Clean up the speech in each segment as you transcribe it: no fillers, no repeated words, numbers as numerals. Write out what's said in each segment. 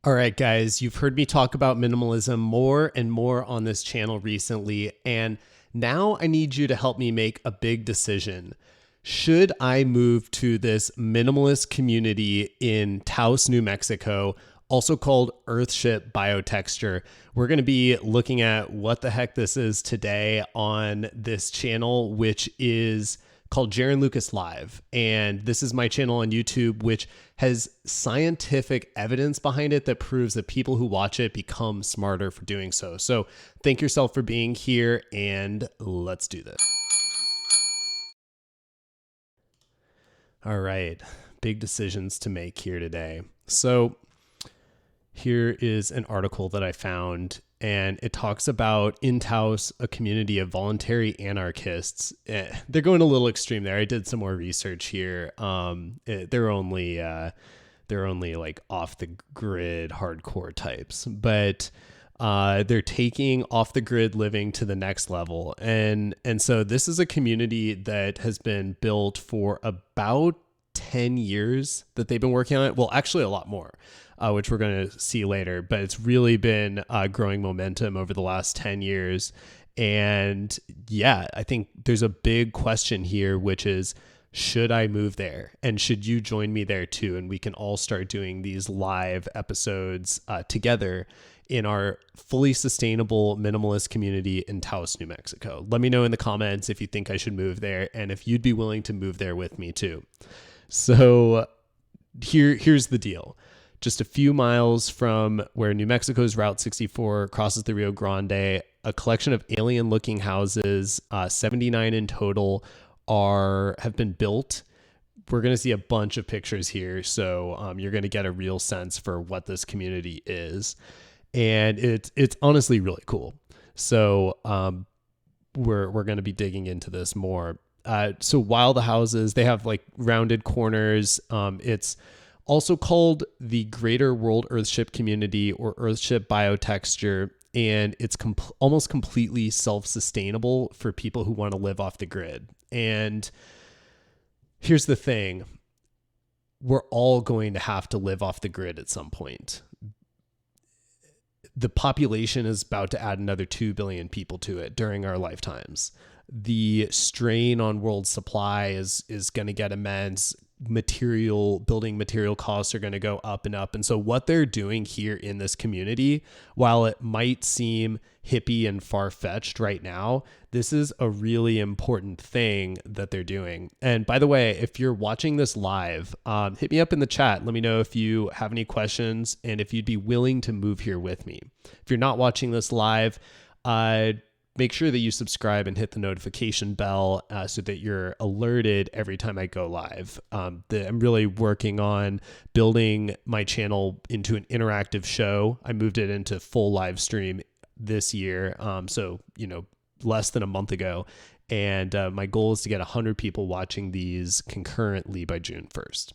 All right, guys, you've heard me talk about minimalism more and more on this channel recently, and now I need you to help me make a big decision. Should I move to this minimalist community in Taos, New Mexico, also called Earthship Biotecture? We're going to be looking at what the heck this is today on this channel, which is called Jaron Lukas Live. And this is my channel on YouTube, which has scientific evidence behind it that proves that people who watch it become smarter for doing so. So thank yourself for being here, and let's do this. All right, big decisions to make here today. So here is an article that I found, and it talks about in Taos, a community of voluntary anarchists. They're going a little extreme there. I did some more research here. They're only like off the grid hardcore types, but they're taking off the grid living to the next level. And so this is a community that has been built for about 10 years that they've been working on it. Well, actually a lot more. Which we're going to see later, but it's really been growing momentum over the last 10 years. And yeah, I think there's a big question here, which is, should I move there? And should you join me there too? And we can all start doing these live episodes together in our fully sustainable minimalist community in Taos, New Mexico. Let me know in the comments if you think I should move there and if you'd be willing to move there with me too. So here's the deal. Just a few miles from where New Mexico's Route 64 crosses the Rio Grande, a collection of alien-looking houses, 79 in total, have been built. We're going to see a bunch of pictures here, so you're going to get a real sense for what this community is, and it's honestly really cool. So we're going to be digging into this more. So while the houses, they have like rounded corners, it's also called the Greater World Earthship Community or Earthship Biotecture, and it's almost completely self-sustainable for people who want to live off the grid. And here's the thing. We're all going to have to live off the grid at some point. The population is about to add another 2 billion people to it during our lifetimes. The strain on world supply is going to get immense. Building material costs are going to go up and up. And so what they're doing here in this community, while it might seem hippie and far-fetched right now, this is a really important thing that they're doing. And by the way, if you're watching this live, hit me up in the chat. Let me know if you have any questions and if you'd be willing to move here with me. If you're not watching this live, make sure that you subscribe and hit the notification bell so that you're alerted every time I go live. I'm really working on building my channel into an interactive show. I moved it into full live stream this year, so less than a month ago. And my goal is to get 100 people watching these concurrently by June 1st.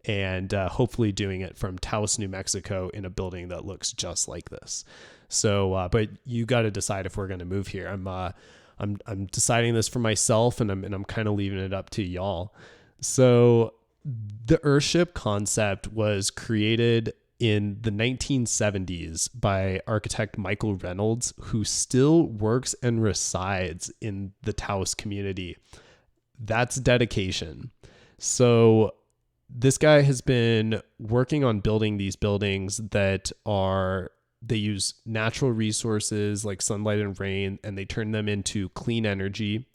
And hopefully doing it from Taos, New Mexico in a building that looks just like this. So, but you got to decide if we're going to move here. I'm deciding this for myself, and I'm kind of leaving it up to y'all. So the Earthship concept was created in the 1970s by architect Michael Reynolds, who still works and resides in the Taos community. That's dedication. So this guy has been working on building these buildings that they use natural resources like sunlight and rain, and they turn them into clean energy.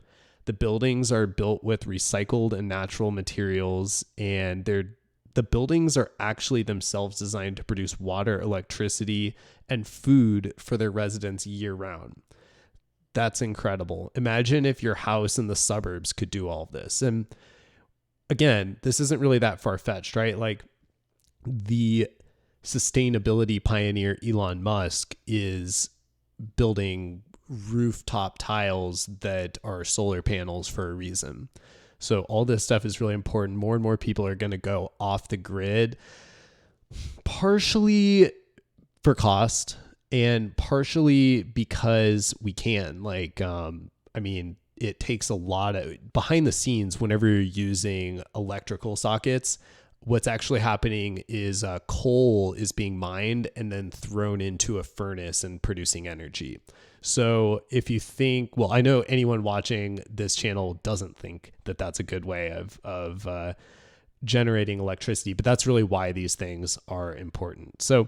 The buildings are built with recycled and natural materials, and the buildings are actually themselves designed to produce water, electricity, and food for their residents year round. That's incredible. Imagine if your house in the suburbs could do all of this. And again, this isn't really that far-fetched, right? Like the sustainability pioneer Elon Musk is building rooftop tiles that are solar panels for a reason. So all this stuff is really important. More and more people are going to go off the grid, partially for cost and partially because we can. It takes a lot of behind the scenes whenever you're using electrical sockets. what's actually happening is coal is being mined and then thrown into a furnace and producing energy. So if you think, well, I know anyone watching this channel doesn't think that that's a good way of generating electricity, but that's really why these things are important. So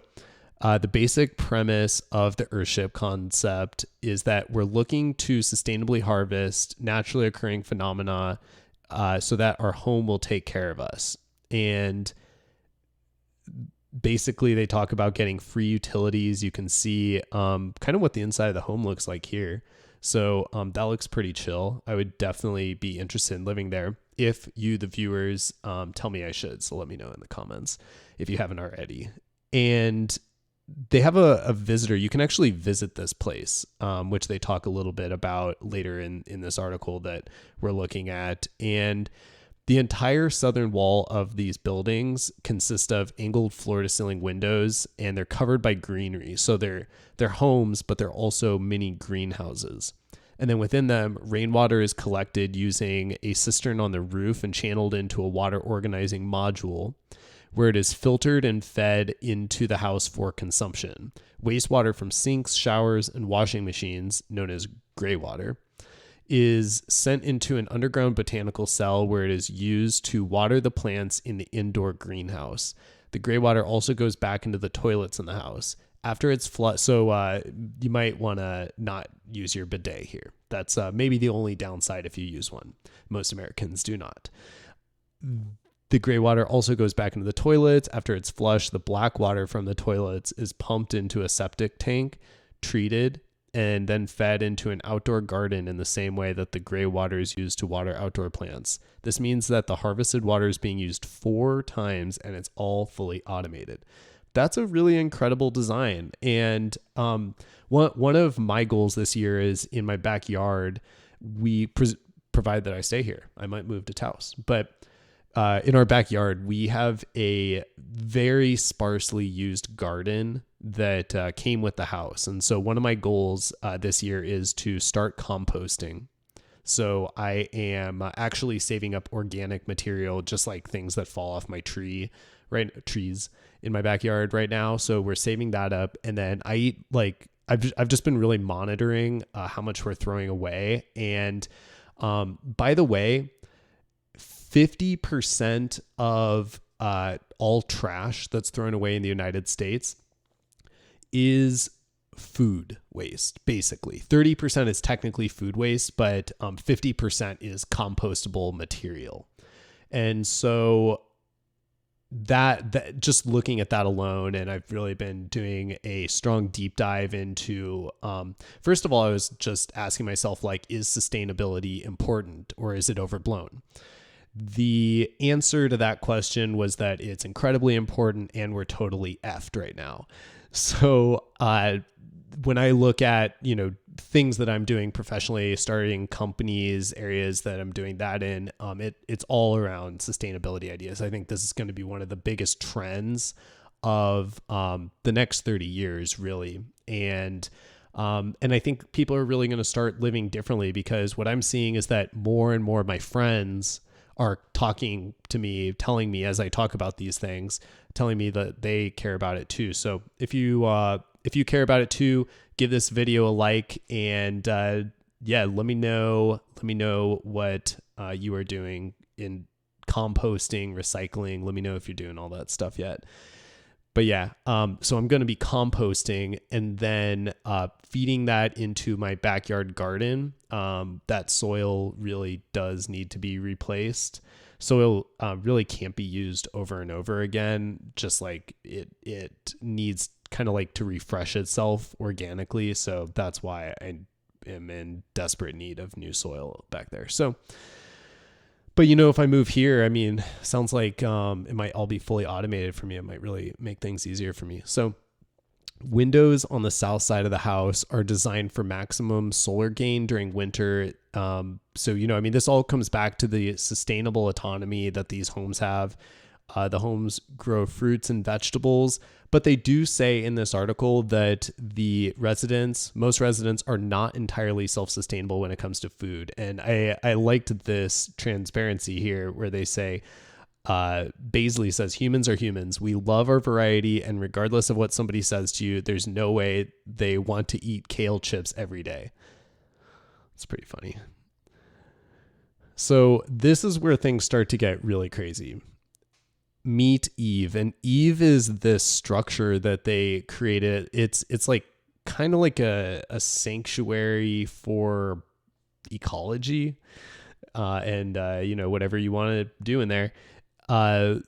the basic premise of the Earthship concept is that we're looking to sustainably harvest naturally occurring phenomena so that our home will take care of us. And basically they talk about getting free utilities. You can see kind of what the inside of the home looks like here. So that looks pretty chill. I would definitely be interested in living there if you, the viewers, tell me I should. So let me know in the comments if you haven't already. And they have a visitor. You can actually visit this place, which they talk a little bit about later in this article that we're looking at. And the entire southern wall of these buildings consist of angled floor-to-ceiling windows, and they're covered by greenery. So they're homes, but they're also mini greenhouses. And then within them, rainwater is collected using a cistern on the roof and channeled into a water organizing module, where it is filtered and fed into the house for consumption. Wastewater from sinks, showers, and washing machines, known as gray water, is sent into an underground botanical cell where it is used to water the plants in the indoor greenhouse. The gray water also goes back into the toilets in the house. After it's flushed, so you might want to not use your bidet here. That's maybe the only downside if you use one. Most Americans do not. The gray water also goes back into the toilets. After it's flushed, the black water from the toilets is pumped into a septic tank, treated, and then fed into an outdoor garden in the same way that the gray water is used to water outdoor plants. This means that the harvested water is being used 4 times and it's all fully automated. That's a really incredible design. And one of my goals this year is in my backyard, we provide that I stay here. I might move to Taos, but in our backyard, we have a very sparsely used garden that came with the house. And so one of my goals this year is to start composting. So I am actually saving up organic material, just like things that fall off my trees in my backyard right now. So we're saving that up. And then I eat, like, I've just been really monitoring how much we're throwing away. And by the way, 50% of all trash that's thrown away in the United States is food waste, basically. 30% is technically food waste, but 50% is compostable material. And so that just looking at that alone, and I've really been doing a strong deep dive into, first of all, I was just asking myself, like, is sustainability important or is it overblown? The answer to that question was that it's incredibly important and we're totally effed right now. So when I look at, things that I'm doing professionally, starting companies, areas that I'm doing that in, it's all around sustainability ideas. I think this is going to be one of the biggest trends of the next 30 years, really. And I think people are really going to start living differently, because what I'm seeing is that more and more of my friends are talking to me, telling me as I talk about these things, telling me that they care about it too. So if you care about it too, give this video a like, and let me know what you are doing in composting, recycling. Let me know if you're doing all that stuff yet. But yeah, so I'm going to be composting and then feeding that into my backyard garden. That soil really does need to be replaced. Soil really can't be used over and over again. Just like it needs kind of like to refresh itself organically. So that's why I am in desperate need of new soil back there. So, but if I move here, I mean, sounds like it might all be fully automated for me. It might really make things easier for me. So windows on the south side of the house are designed for maximum solar gain during winter. This all comes back to the sustainable autonomy that these homes have. The homes grow fruits and vegetables, but they do say in this article that most residents are not entirely self-sustainable when it comes to food. And I liked this transparency here where they say, Baisley says, humans are humans. We love our variety, and regardless of what somebody says to you, there's no way they want to eat kale chips every day. It's pretty funny. So this is where things start to get really crazy. Meet Eve. And Eve is this structure that they created. It's like kind of like a sanctuary for ecology, and whatever you want to do in there. And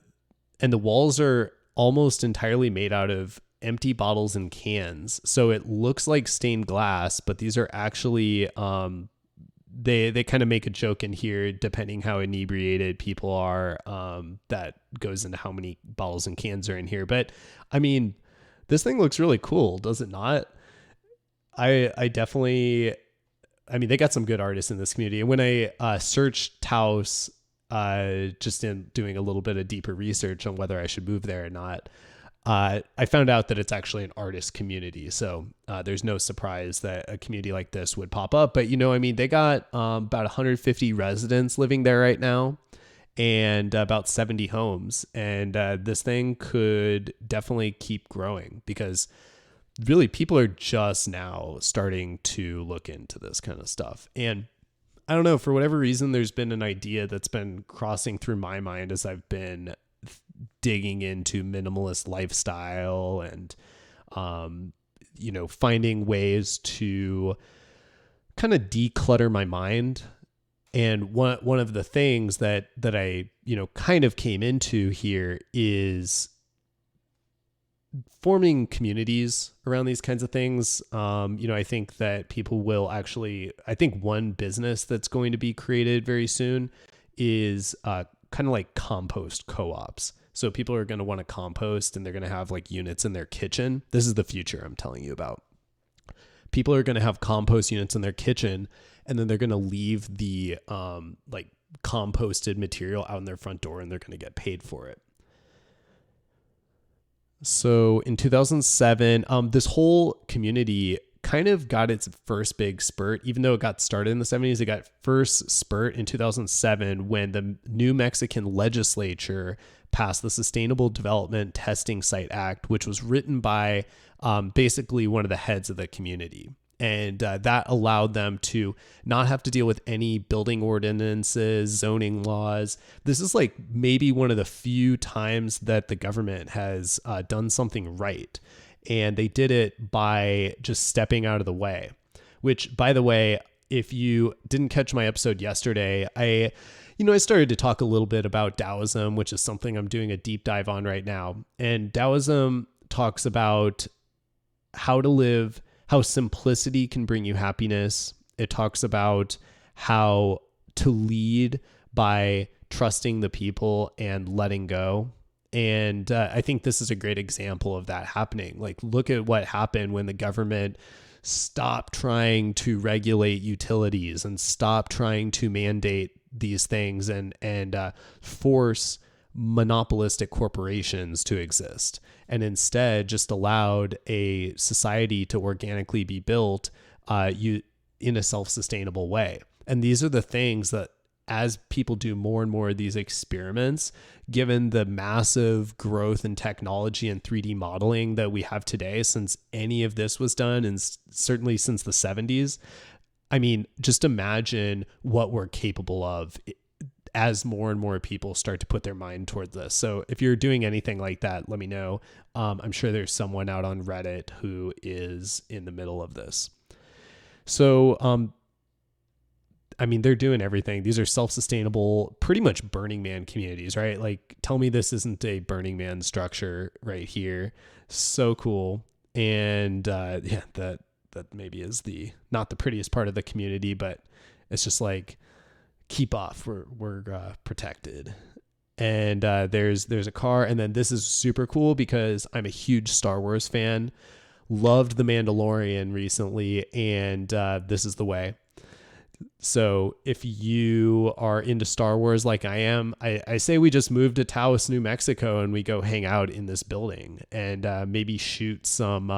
the walls are almost entirely made out of empty bottles and cans. So it looks like stained glass, but these are actually, they kind of make a joke in here, depending how inebriated people are, that goes into how many bottles and cans are in here. But I mean, this thing looks really cool, does it not? I definitely, I mean, they got some good artists in this community. And when I searched Taos, just in doing a little bit of deeper research on whether I should move there or not, I found out that it's actually an artist community. So there's no surprise that a community like this would pop up. But, they got about 150 residents living there right now, and about 70 homes. And this thing could definitely keep growing, because really people are just now starting to look into this kind of stuff. And I don't know, for whatever reason, there's been an idea that's been crossing through my mind as I've been digging into minimalist lifestyle and, finding ways to kind of declutter my mind. And one of the things that I, kind of came into here is forming communities around these kinds of things. I think that people will actually, I think one business that's going to be created very soon is kind of like compost co-ops. So people are going to want to compost, and they're going to have like units in their kitchen. This is the future I'm telling you about. People are going to have compost units in their kitchen, and then they're going to leave the like composted material out in their front door, and they're going to get paid for it. So in 2007, this whole community kind of got its first big spurt. Even though it got started in the 70s, it got first spurt in 2007 when the New Mexican legislature passed the Sustainable Development Testing Site Act, which was written by basically one of the heads of the community. And that allowed them to not have to deal with any building ordinances, zoning laws. This is like maybe one of the few times that the government has done something right. And they did it by just stepping out of the way, which, by the way, if you didn't catch my episode yesterday, I started to talk a little bit about Taoism, which is something I'm doing a deep dive on right now. And Taoism talks about how to live, how simplicity can bring you happiness. It talks about how to lead by trusting the people and letting go. And I think this is a great example of that happening. Like, look at what happened when the government stopped trying to regulate utilities and stopped trying to mandate these things and force monopolistic corporations to exist, and instead just allowed a society to organically be built in a self-sustainable way. And these are the things that, as people do more and more of these experiments, given the massive growth in technology and 3D modeling that we have today, since any of this was done, and certainly since the 70s, I mean, just imagine what we're capable of as more and more people start to put their mind towards this. So if you're doing anything like that, let me know. I'm sure there's someone out on Reddit who is in the middle of this. So, they're doing everything. These are self-sustainable, pretty much Burning Man communities, right? Like, tell me this isn't a Burning Man structure right here. So cool. And that maybe is not the prettiest part of the community, but it's just like, keep off. We're protected. And there's a car, and then this is super cool because I'm a huge Star Wars fan. Loved The Mandalorian recently, and this is the way. So if you are into Star Wars like I am, I say we just move to Taos, New Mexico, and we go hang out in this building and maybe shoot some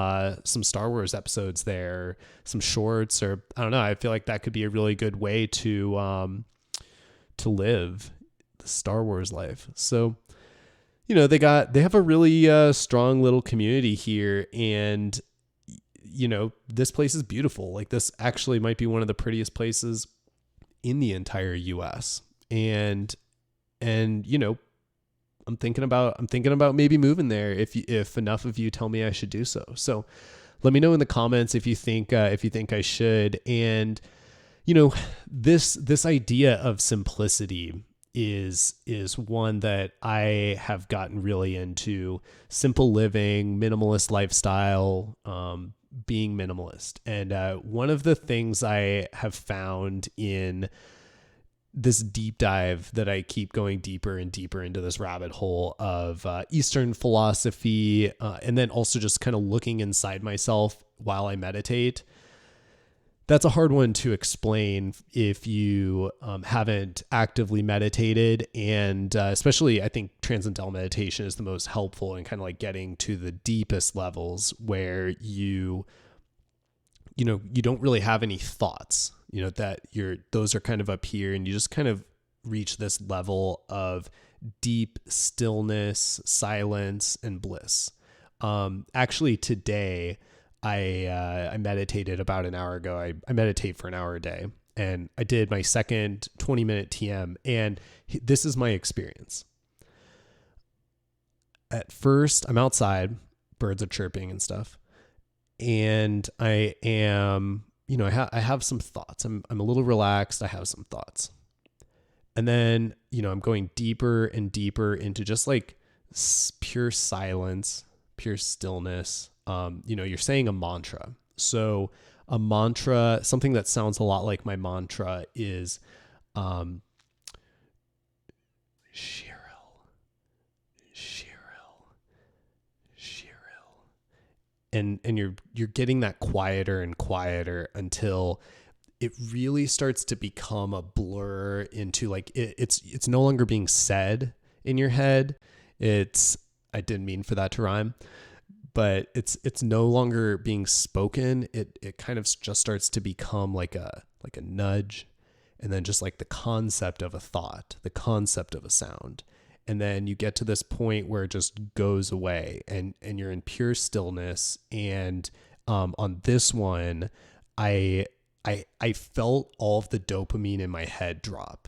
Star Wars episodes there, some shorts, or I don't know. I feel like that could be a really good way to live Star Wars life. So, they have a really strong little community here, and this place is beautiful. Like, this actually might be one of the prettiest places in the entire US. And I'm thinking about maybe moving there if enough of you tell me I should do so. So let me know in the comments if you think I should. And this idea of simplicity is one that I have gotten really into. Simple living, minimalist lifestyle, being minimalist. And one of the things I have found in this deep dive that I keep going deeper and deeper into this rabbit hole of Eastern philosophy, and then also just kind of looking inside myself while I meditate. That's a hard one to explain if you haven't actively meditated. And especially, I think transcendental meditation is the most helpful in kind of like getting to the deepest levels where you don't really have any thoughts, that those are kind of up here, and you just kind of reach this level of deep stillness, silence, and bliss. Actually today, I meditated about an hour ago. I meditate for an hour a day, and I did my second 20-minute TM, and this is my experience. At first, I'm outside, birds are chirping and stuff, and I am, I have some thoughts. I'm a little relaxed. I have some thoughts, and then, I'm going deeper and deeper into just like pure silence, pure stillness. You're saying a mantra. So a mantra, something that sounds a lot like my mantra is, Cheryl. And you're getting that quieter and quieter until it really starts to become a blur into like, it's no longer being said in your head. I didn't mean for that to rhyme. But it's no longer being spoken. It kind of just starts to become like a nudge, and then just like the concept of a thought, the concept of a sound. And then you get to this point where it just goes away, and you're in pure stillness. And on this one, I felt all of the dopamine in my head drop.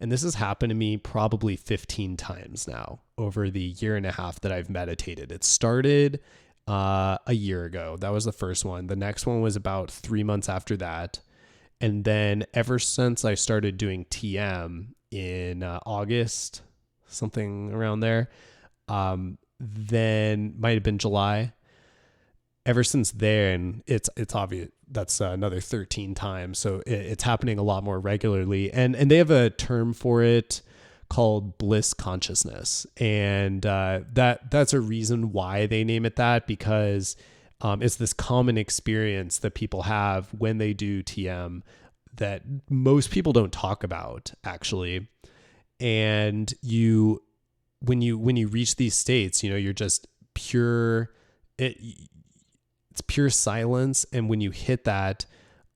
And this has happened to me probably 15 times now over the year and a half that I've meditated. It started a year ago. That was the first one. The next one was about 3 months after that. And then ever since I started doing TM in August, something around there, then might have been July. Ever since then, it's obvious that's another 13 times. So it's happening a lot more regularly. And they have a term for it called bliss consciousness. And that's a reason why they name it that, because it's this common experience that people have when they do TM that most people don't talk about, actually. And when you reach these states, you're just pure, it's pure silence. And when you hit that,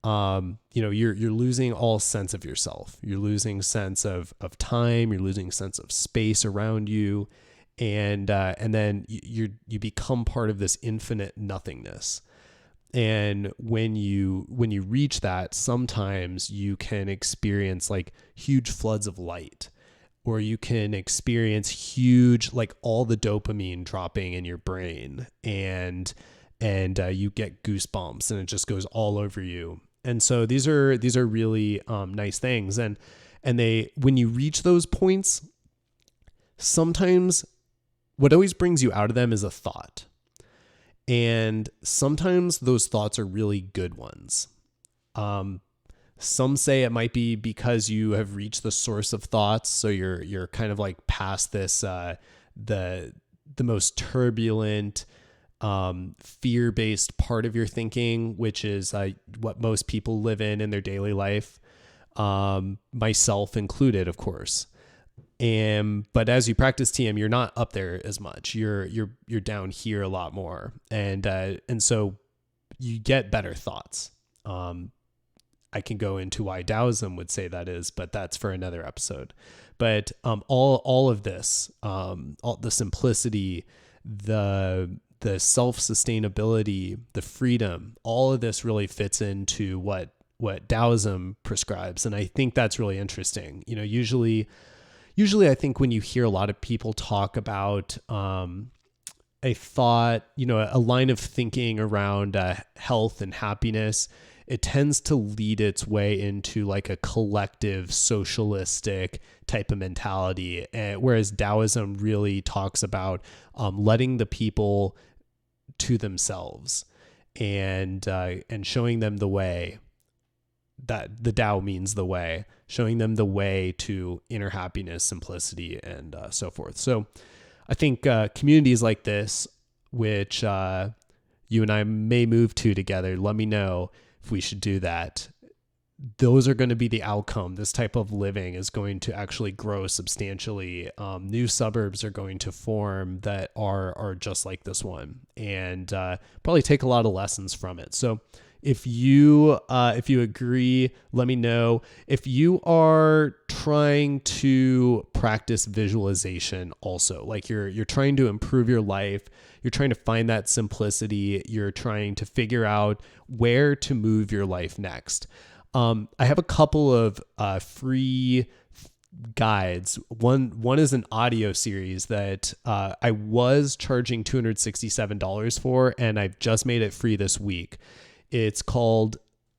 you're losing all sense of yourself. You're losing sense of time. You're losing sense of space around you. And then you become part of this infinite nothingness. And when you reach that, sometimes you can experience like huge floods of light, or you can experience huge, like all the dopamine dropping in your brain, and you get goosebumps, and it just goes all over you. And so these are really nice things. And when you reach those points, sometimes what always brings you out of them is a thought. And sometimes those thoughts are really good ones. Some say it might be because you have reached the source of thoughts. So you're kind of like past this, the most turbulent, fear-based part of your thinking, which is what most people live in their daily life, myself included, of course. But as you practice TM, you're not up there as much. You're down here a lot more, and so you get better thoughts. I can go into why Taoism would say that is, but that's for another episode. But all of this, all the simplicity, the self-sustainability, the freedom, all of this really fits into what Taoism prescribes. And I think that's really interesting. You know, usually I think when you hear a lot of people talk about a thought, you know, a line of thinking around health and happiness, it tends to lead its way into like a collective socialistic type of mentality. Whereas Taoism really talks about letting the people to themselves and showing them the way. That the Tao means the way, showing them the way to inner happiness, simplicity, and so forth. So I think communities like this, which you and I may move to together, let me know if we should do that. Those are going to be the outcome. This type of living is going to actually grow substantially. New suburbs are going to form that are just like this one, and probably take a lot of lessons from it. So if you agree, let me know. If you are trying to practice visualization also, like you're trying to improve your life, you're trying to find that simplicity, you're trying to figure out where to move your life next. I have a couple of free guides. One is an audio series that I was charging $267 for, and I've just made it free this week. It's called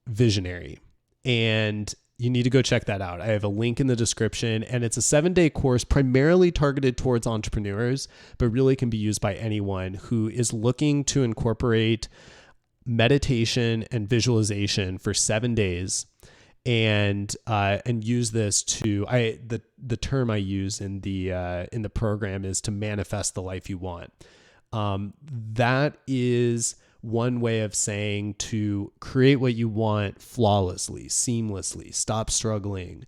Visionary, and you need to go check that out. I have a link in the description, and it's a 7-day course primarily targeted towards entrepreneurs, but really can be used by anyone who is looking to incorporate meditation and visualization for 7 days, and use this to the term I use in the program is to manifest the life you want. That is one way of saying to create what you want flawlessly, seamlessly, stop struggling,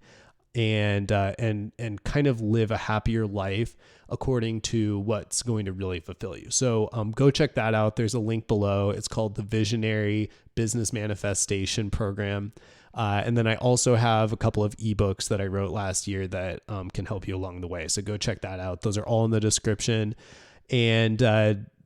and kind of live a happier life according to what's going to really fulfill you. So go check that out. There's a link below. It's called the Visionary Business Manifestation Program. And then I also have a couple of ebooks that I wrote last year that can help you along the way. So go check that out. Those are all in the description. And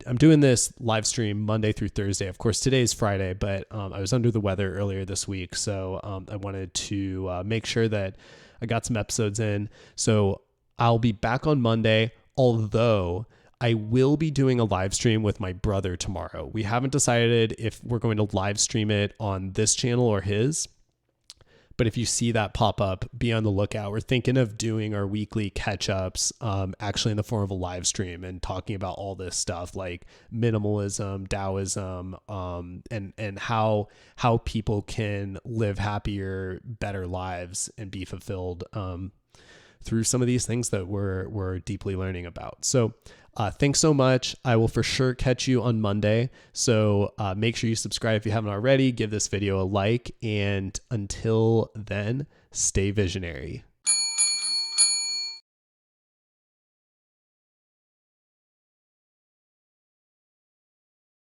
I'm doing this live stream Monday through Thursday. Of course, today's Friday, but I was under the weather earlier this week. So I wanted to make sure that I got some episodes in. So I'll be back on Monday, although I will be doing a live stream with my brother tomorrow. We haven't decided if we're going to live stream it on this channel or his. But if you see that pop up, be on the lookout. We're thinking of doing our weekly catch-ups actually in the form of a live stream and talking about all this stuff like minimalism, Taoism, and how people can live happier, better lives and be fulfilled through some of these things that we're deeply learning about. So thanks so much. I will for sure catch you on Monday. So make sure you subscribe if you haven't already. Give this video a like. And until then, stay visionary.